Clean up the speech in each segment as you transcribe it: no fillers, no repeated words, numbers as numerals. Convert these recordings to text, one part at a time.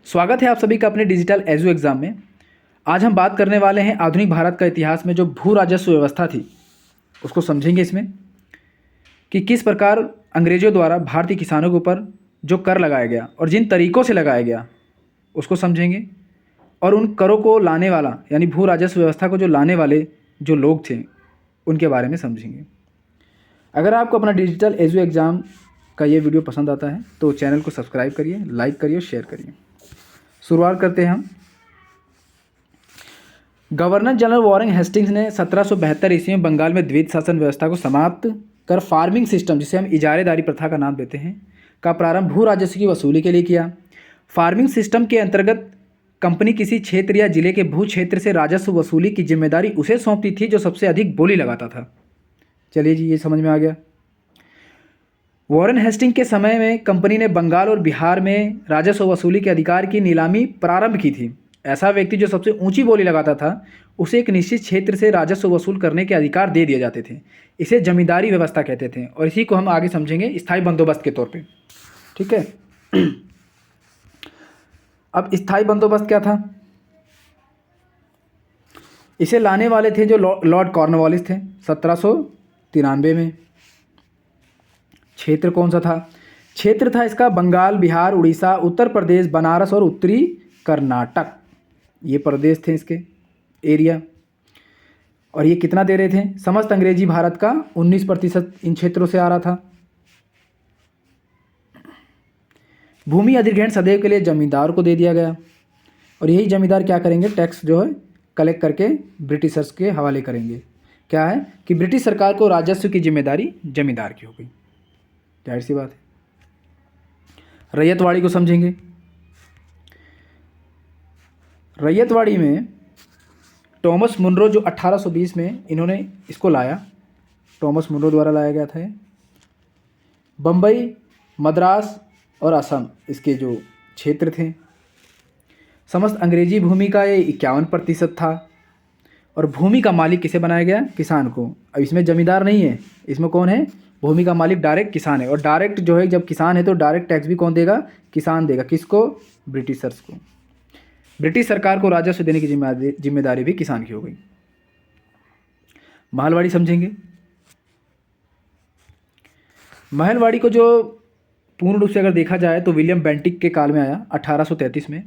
स्वागत है आप सभी का अपने डिजिटल एजू एग्ज़ाम में। आज हम बात करने वाले हैं आधुनिक भारत का इतिहास में जो भू राजस्व व्यवस्था थी उसको समझेंगे इसमें कि किस प्रकार अंग्रेज़ों द्वारा भारतीय किसानों के ऊपर जो कर लगाया गया और जिन तरीक़ों से लगाया गया उसको समझेंगे। और उन करों को लाने वाला यानी भू राजस्व व्यवस्था को जो लाने वाले जो लोग थे उनके बारे में समझेंगे। अगर आपको अपना डिजिटल एजू एग्ज़ाम का ये वीडियो पसंद आता है तो चैनल को सब्सक्राइब करिए, लाइक करिए, शेयर करिए। शुरुआत करते हैं हम। गवर्नर जनरल वॉरेन हेस्टिंग्स ने 1772 ईस्वी में बंगाल में द्विज शासन व्यवस्था को समाप्त कर फार्मिंग सिस्टम, जिसे हम इजारेदारी प्रथा का नाम देते हैं, का प्रारंभ भू राजस्व की वसूली के लिए किया। फार्मिंग सिस्टम के अंतर्गत कंपनी किसी क्षेत्र या जिले के भू क्षेत्र से राजस्व वसूली की जिम्मेदारी उसे सौंपती थी जो सबसे अधिक बोली लगाता था। चलिए जी, ये समझ में आ गया। वॉरेन हेस्टिंग के समय में कंपनी ने बंगाल और बिहार में राजस्व वसूली के अधिकार की नीलामी प्रारंभ की थी। ऐसा व्यक्ति जो सबसे ऊंची बोली लगाता था उसे एक निश्चित क्षेत्र से राजस्व वसूल करने के अधिकार दे दिए जाते थे। इसे जमींदारी व्यवस्था कहते थे और इसी को हम आगे समझेंगे स्थायी बंदोबस्त के तौर पे। ठीक है। अब स्थायी बंदोबस्त क्या था? इसे लाने वाले थे जो लॉर्ड कॉर्नवालिस थे 1793 में। क्षेत्र कौन सा था? क्षेत्र था इसका बंगाल, बिहार, उड़ीसा, उत्तर प्रदेश, बनारस और उत्तरी कर्नाटक। ये प्रदेश थे इसके एरिया। और ये कितना दे रहे थे? समस्त अंग्रेजी भारत का 19% इन क्षेत्रों से आ रहा था। भूमि अधिग्रहण सदैव के लिए जमींदार को दे दिया गया और यही जमींदार क्या करेंगे? टैक्स जो है कलेक्ट करके ब्रिटिशर्स के हवाले करेंगे। क्या है कि ब्रिटिश सरकार को राजस्व की जिम्मेदारी जमींदार की हो गई। जाहिर सी बात है। रैयतवाड़ी को समझेंगे। रैयतवाड़ी में टॉमस मुनरो जो 1820 में इन्होंने इसको लाया, टॉमस मुनरो द्वारा लाया गया था। बम्बई, मद्रास और असम इसके जो क्षेत्र थे। समस्त अंग्रेजी भूमि का ये 51% था और भूमि का मालिक किसे बनाया गया? किसान को। अब इसमें जमींदार नहीं है, इसमें कौन है? भूमि का मालिक डायरेक्ट किसान है। और डायरेक्ट जो है, जब किसान है तो डायरेक्ट टैक्स भी कौन देगा? किसान देगा। किसको? ब्रिटिशर्स को। ब्रिटिश सरकार को राजस्व देने की जिम्मेदारी भी किसान की हो गई। महलवाड़ी समझेंगे। महलवाड़ी को जो पूर्ण रूप से अगर देखा जाए तो विलियम बेंटिक के काल में आया 1833 में।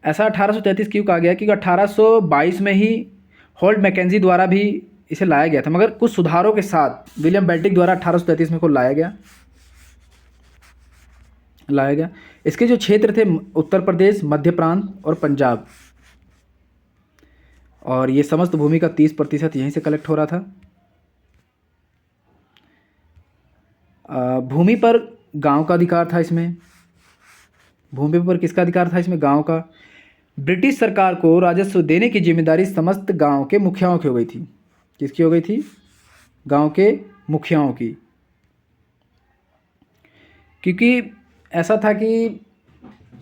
ऐसा 1833 क्यों कहा गया? क्योंकि 1822 में ही होल्ट मैकेंजी द्वारा भी इसे लाया गया था, मगर कुछ सुधारों के साथ विलियम बेंटिक द्वारा 1833 में को लाया गया। इसके जो क्षेत्र थे उत्तर प्रदेश, मध्य प्रांत और पंजाब, और ये समस्त भूमि का 30% यहीं से कलेक्ट हो रहा था। भूमि पर गांव का अधिकार था इसमें। भूमि पर किसका अधिकार था इसमें? गांव का। ब्रिटिश सरकार को राजस्व देने की जिम्मेदारी समस्त गांव के मुखियाओं की हो गई थी। किसकी हो गई थी? गांव के मुखियाओं की। क्योंकि ऐसा था कि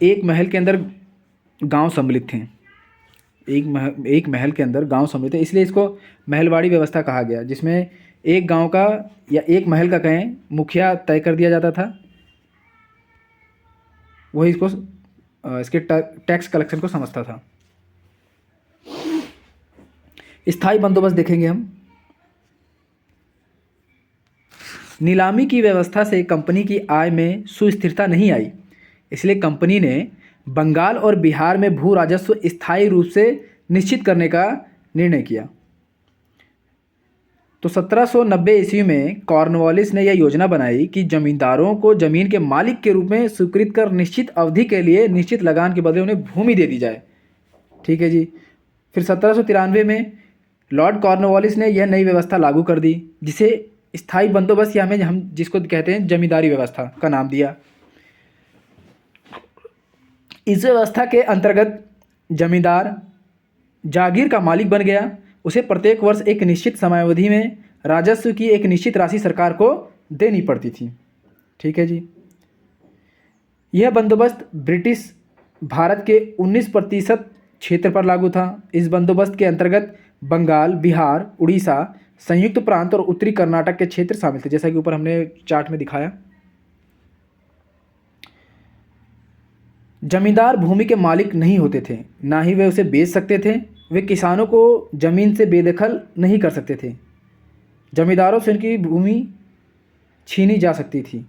एक महल के अंदर गांव सम्मिलित थे। एक महल के अंदर गांव सम्मिलित थे, इसलिए इसको महलवाड़ी व्यवस्था कहा गया, जिसमें एक गांव का या एक महल का कहें मुखिया तय कर दिया जाता था। वही इसको इसके टैक्स कलेक्शन को समझता था। स्थायी बंदोबस्त देखेंगे हम। नीलामी की व्यवस्था से कंपनी की आय में सुस्थिरता नहीं आई, इसलिए कंपनी ने बंगाल और बिहार में भू राजस्व स्थायी रूप से निश्चित करने का निर्णय किया। तो 1790 ईस्वी में कॉर्नवालिस ने यह योजना बनाई कि जमींदारों को जमीन के मालिक के रूप में स्वीकृत कर निश्चित अवधि के लिए निश्चित लगान के बदले उन्हें भूमि दे दी जाए। ठीक है जी। फिर 1793 में लॉर्ड कॉर्नवालिस ने यह नई व्यवस्था लागू कर दी, जिसे स्थायी बंदोबस्त या हम जिसको कहते हैं जमींदारी व्यवस्था का नाम दिया। इस व्यवस्था के अंतर्गत जमींदार जागीर का मालिक बन गया। उसे प्रत्येक वर्ष एक निश्चित समयावधि में राजस्व की एक निश्चित राशि सरकार को देनी पड़ती थी। ठीक है जी। यह बंदोबस्त ब्रिटिश भारत के 19% क्षेत्र पर लागू था। इस बंदोबस्त के अंतर्गत बंगाल, बिहार, उड़ीसा, संयुक्त प्रांत और उत्तरी कर्नाटक के क्षेत्र शामिल थे, जैसा कि ऊपर हमने चार्ट में दिखाया। जमींदार भूमि के मालिक नहीं होते थे, ना ही वे उसे बेच सकते थे। वे किसानों को ज़मीन से बेदखल नहीं कर सकते थे। जमींदारों से उनकी भूमि छीनी जा सकती थी।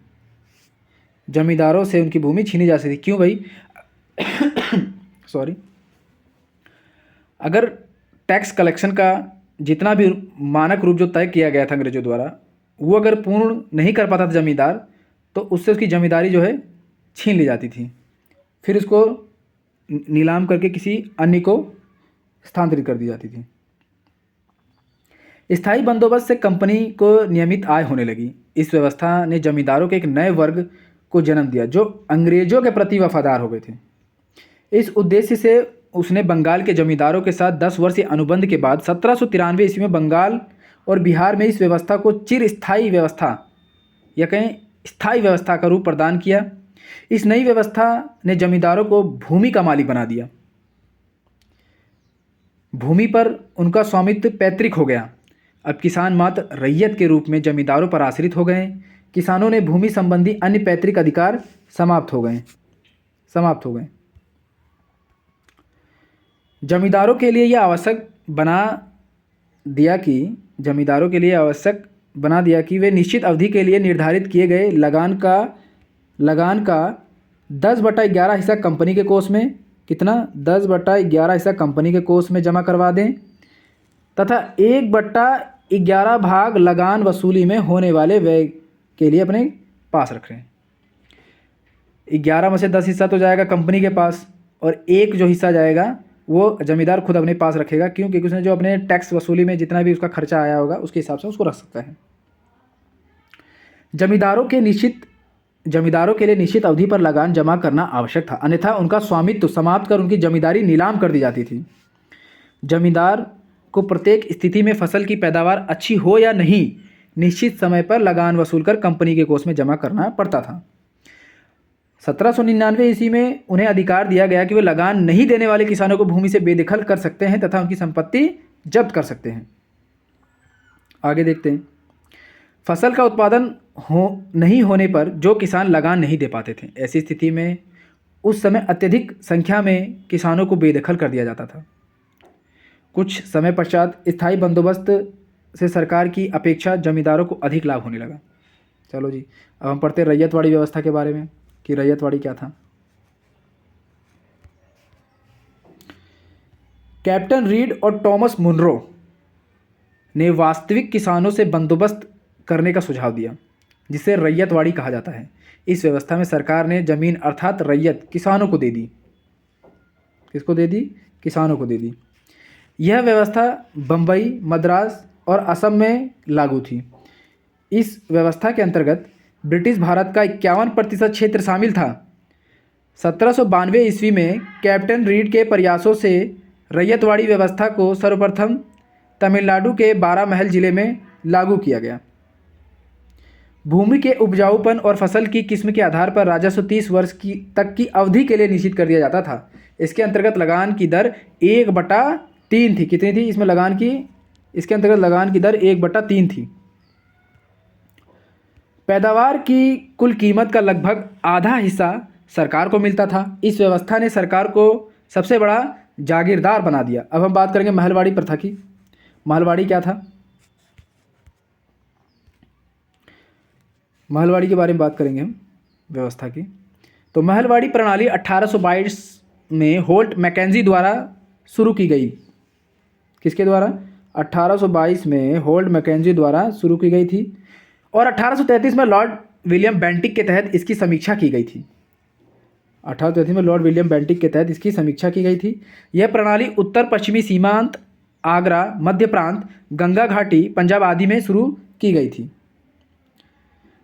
जमींदारों से उनकी भूमि छीनी जा सकती थी। क्यों भाई? सॉरी। अगर टैक्स कलेक्शन का जितना भी मानक रूप जो तय किया गया था अंग्रेजों द्वारा, वो अगर पूर्ण नहीं कर पाता था जमींदार, तो उससे उसकी जमींदारी जो है छीन ली जाती थी। फिर उसको नीलाम करके किसी अन्य को स्थानांतरित कर दी जाती थी। स्थायी बंदोबस्त से कंपनी को नियमित आय होने लगी। इस व्यवस्था ने जमींदारों के एक नए वर्ग को जन्म दिया जो अंग्रेजों के प्रति वफादार हो गए थे। इस उद्देश्य से उसने बंगाल के जमींदारों के साथ 10 वर्षीय अनुबंध के बाद 1793 ईस्वी में बंगाल और बिहार में इस व्यवस्था को चिरस्थायी व्यवस्था या कहीं स्थायी व्यवस्था का रूप प्रदान किया। इस नई व्यवस्था ने जमींदारों को भूमि का मालिक बना दिया। भूमि पर उनका स्वामित्व पैतृक हो गया। अब किसान मात्र रैयत के रूप में जमींदारों पर आश्रित हो गए। किसानों ने भूमि संबंधी अन्य पैतृक अधिकार समाप्त हो गए। जमींदारों के लिए यह आवश्यक बना दिया कि वे निश्चित अवधि के लिए निर्धारित किए गए लगान का 10/11 हिस्सा कंपनी के कोष में, कितना 10/11 हिस्सा कंपनी के कोष में जमा करवा दें तथा 1/11 भाग लगान वसूली में होने वाले व्यय के लिए अपने पास रखें। 11 में से 10 हिस्सा तो जाएगा कंपनी के पास और एक जो हिस्सा जाएगा वो जमींदार खुद अपने पास रखेगा। क्यों? क्योंकि उसने जो अपने टैक्स वसूली में जितना भी उसका खर्चा आया होगा उसके हिसाब से उसको रख सकता है। जमींदारों के लिए निश्चित अवधि पर लगान जमा करना आवश्यक था, अन्यथा उनका स्वामित्व समाप्त कर उनकी जमींदारी नीलाम कर दी जाती थी। जमींदार को प्रत्येक स्थिति में फसल की पैदावार अच्छी हो या नहीं, निश्चित समय पर लगान वसूल कर कंपनी के कोष में जमा करना पड़ता था। 1799 ईस्वी में उन्हें अधिकार दिया गया कि वे लगान नहीं देने वाले किसानों को भूमि से बेदखल कर सकते हैं तथा उनकी संपत्ति जब्त कर सकते हैं। आगे देखते हैं। फसल का उत्पादन नहीं होने पर जो किसान लगान नहीं दे पाते थे, ऐसी स्थिति में उस समय अत्यधिक संख्या में किसानों को बेदखल कर दिया जाता था। कुछ समय पश्चात स्थायी बंदोबस्त से सरकार की अपेक्षा जमींदारों को अधिक लाभ होने लगा। चलो जी, अब हम पढ़ते हैं रैयतवाड़ी व्यवस्था के बारे में कि रैयतवाड़ी क्या था। कैप्टन रीड और टॉमस मुनरो ने वास्तविक किसानों से बंदोबस्त करने का सुझाव दिया, जिसे रैयतवाड़ी कहा जाता है। इस व्यवस्था में सरकार ने जमीन अर्थात रैयत किसानों को दे दी। किसको दे दी? किसानों को दे दी। यह व्यवस्था बम्बई, मद्रास और असम में लागू थी। इस व्यवस्था के अंतर्गत ब्रिटिश भारत का 51% क्षेत्र शामिल था। 1792 ईस्वी में कैप्टन रीड के प्रयासों से रैयतवाड़ी व्यवस्था को सर्वप्रथम तमिलनाडु के बारामहल जिले में लागू किया गया। भूमि के उपजाऊपन और फसल की किस्म के आधार पर राजस्व 30 वर्ष तक की अवधि के लिए निश्चित कर दिया जाता था। इसके अंतर्गत लगान की दर 1/3 थी। कितनी थी इसमें लगान की? इसके अंतर्गत लगान की दर 1/3 थी। पैदावार की कुल कीमत का लगभग आधा हिस्सा सरकार को मिलता था। इस व्यवस्था ने सरकार को सबसे बड़ा जागीरदार बना दिया। अब हम बात करेंगे महलवाड़ी प्रथा की। महलवाड़ी क्या था? महलवाड़ी के बारे में बात करेंगे हम व्यवस्था की। तो महलवाड़ी प्रणाली 1822 में होल्ट मैकेंजी द्वारा शुरू की गई। किसके द्वारा? 1822 में होल्ट मैकेंजी द्वारा शुरू की गई थी और 1833 में लॉर्ड विलियम बेंटिक के तहत इसकी समीक्षा की गई थी। 1833 में लॉर्ड विलियम बेंटिक के तहत इसकी समीक्षा की गई थी। यह प्रणाली उत्तर पश्चिमी सीमांत, आगरा, मध्य प्रांत, गंगा घाटी, पंजाब आदि में शुरू की गई थी।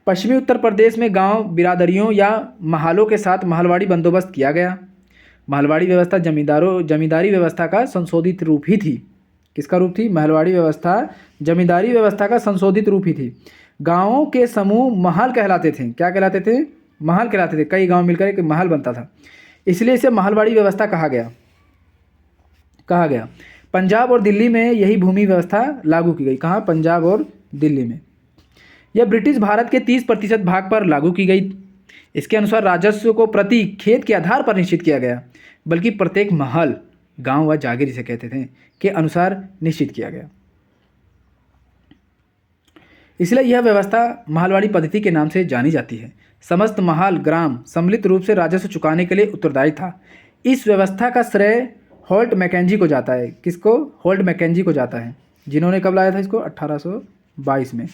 पश्चिमी उत्तर प्रदेश में गांव बिरादरियों या महालों के साथ महलवाड़ी बंदोबस्त किया गया। महलवाड़ी व्यवस्था जमींदारी व्यवस्था का संशोधित रूप ही थी। किसका रूप थी? महलवाड़ी व्यवस्था जमींदारी व्यवस्था का संशोधित रूप ही थी। गांवों के समूह महल कहलाते थे। क्या कहलाते थे? महल कहलाते थे। कई गांव मिलकर एक महल बनता था, इसलिए इसे महलवाड़ी व्यवस्था कहा गया। पंजाब और दिल्ली में यही भूमि व्यवस्था लागू की गई। कहाँ? पंजाब और दिल्ली में। यह ब्रिटिश भारत के 30% भाग पर लागू की गई इसके अनुसार राजस्व को प्रति खेत के आधार पर निश्चित किया गया, बल्कि प्रत्येक महल, गांव व जागीर जिसे कहते थे, के अनुसार निश्चित किया गया। इसलिए यह व्यवस्था महलवाड़ी पद्धति के नाम से जानी जाती है। समस्त महल ग्राम सम्मिलित रूप से राजस्व चुकाने के लिए उत्तरदायी था। इस व्यवस्था का श्रेय होल्ट मैकेंजी को जाता है। किसको? होल्ट मैकेंजी को जाता है, जिन्होंने कब लाया था इसको? 1822 में।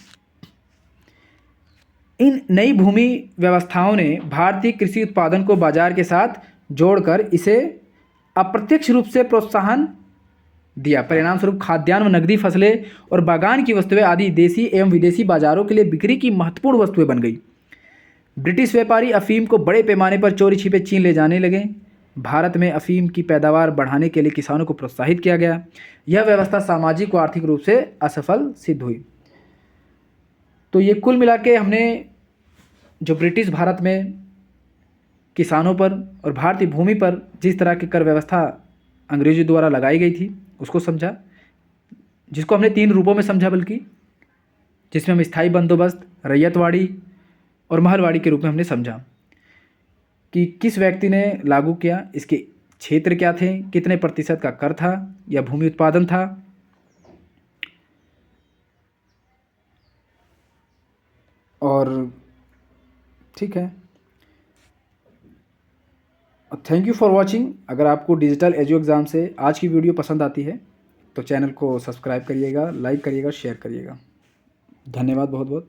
इन नई भूमि व्यवस्थाओं ने भारतीय कृषि उत्पादन को बाजार के साथ जोड़कर इसे अप्रत्यक्ष रूप से प्रोत्साहन दिया। परिणाम स्वरूप खाद्यान्न व नकदी फसलें और बागान की वस्तुएं आदि देशी एवं विदेशी बाजारों के लिए बिक्री की महत्वपूर्ण वस्तुएं बन गई। ब्रिटिश व्यापारी अफीम को बड़े पैमाने पर चोरी छिपे चीन ले जाने लगे। भारत में अफीम की पैदावार बढ़ाने के लिए किसानों को प्रोत्साहित किया गया। यह व्यवस्था सामाजिक व आर्थिक रूप से असफल सिद्ध हुई। तो ये कुल मिला के हमने जो ब्रिटिश भारत में किसानों पर और भारतीय भूमि पर जिस तरह की कर व्यवस्था अंग्रेजों द्वारा लगाई गई थी उसको समझा, जिसको हमने 3 रूपों में समझा, बल्कि जिसमें हम स्थायी बंदोबस्त, रैयतवाड़ी और महलवाड़ी के रूप में हमने समझा कि किस व्यक्ति ने लागू किया, इसके क्षेत्र क्या थे, कितने प्रतिशत का कर था या भूमि उत्पादन था, और ठीक है। Thank you for watching. अगर आपको डिजिटल एजू एग्ज़ाम से आज की वीडियो पसंद आती है तो चैनल को सब्सक्राइब करिएगा, लाइक करिएगा, शेयर करिएगा। धन्यवाद बहुत बहुत।